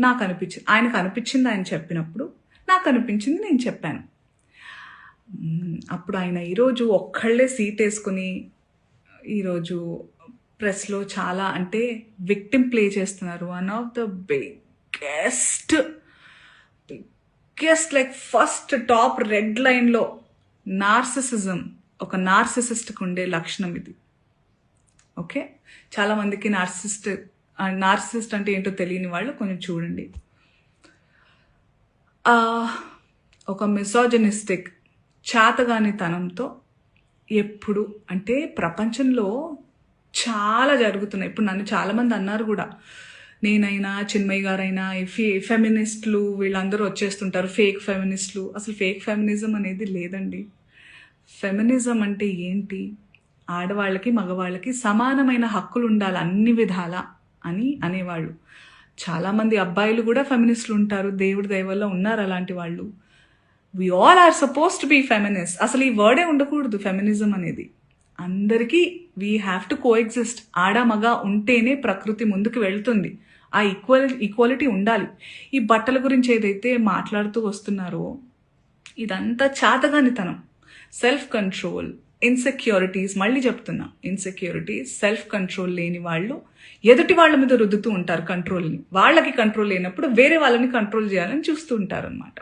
నాకు అనిపించింది, ఆయనకు అనిపించింది ఆయన చెప్పినప్పుడు, నాకు అనిపించింది నేను చెప్పాను. అప్పుడు ఆయన ఈరోజు ఒక్కళ్ళే సీట్ వేసుకుని ఈరోజు ప్రెస్లో చాలా అంటే విక్టిమ్ ప్లే చేస్తున్నారు. One of the biggest like first top red లైన్లో నార్సిసిజం, ఒక నార్సిసిస్ట్కి ఉండే లక్షణం ఇది. ఓకే, చాలామందికి నార్సిసిస్ట్ అంటే ఏంటో తెలియని వాళ్ళు కొంచెం చూడండి. ఒక మిసోజనిస్టిక్ చాతగానితనంతో ఎప్పుడు అంటే ప్రపంచంలో చాలా జరుగుతున్నాయి. ఇప్పుడు నన్ను చాలామంది అన్నారు కూడా, నేనైనా చిన్మయ్య గారైనా ఫెమినిస్టులు వీళ్ళందరూ వచ్చేస్తుంటారు, ఫేక్ ఫెమినిస్టులు. అసలు ఫేక్ ఫెమినిజం అనేది లేదండి. ఫెమినిజం అంటే ఏంటి? ఆడవాళ్ళకి మగవాళ్ళకి సమానమైన హక్కులు ఉండాలి అన్ని విధాలా అని అనేవాళ్ళు. చాలామంది అబ్బాయిలు కూడా ఫెమినిస్టులు ఉంటారు, దేవుడి దయ వల్ల ఉన్నారు అలాంటి వాళ్ళు. We all are suppose to be feminist. అసలు ఈ వర్డే ఉండకూడదు ఫెమినిజం అనేది. అందరికీ వీ హ్యావ్ టు కోఎగ్జిస్ట్. ఆడ మగ ఉంటేనే ప్రకృతి ముందుకు వెళ్తుంది. ఆ ఈక్వాలిటీ ఉండాలి. ఈ బట్టల గురించి ఏదైతే మాట్లాడుతూ వస్తున్నారో ఇదంతా చాతగానితనం, సెల్ఫ్ కంట్రోల్, ఇన్సెక్యూరిటీస్. మళ్ళీ చెప్తున్నా, ఇన్సెక్యూరిటీస్, సెల్ఫ్ కంట్రోల్ లేని వాళ్ళు ఎదుటి వాళ్ళ మీద రుద్దుతూ ఉంటారు కంట్రోల్ని. వాళ్ళకి కంట్రోల్ లేనప్పుడు వేరే వాళ్ళని కంట్రోల్ చేయాలని చూస్తూ ఉంటారు అనమాట.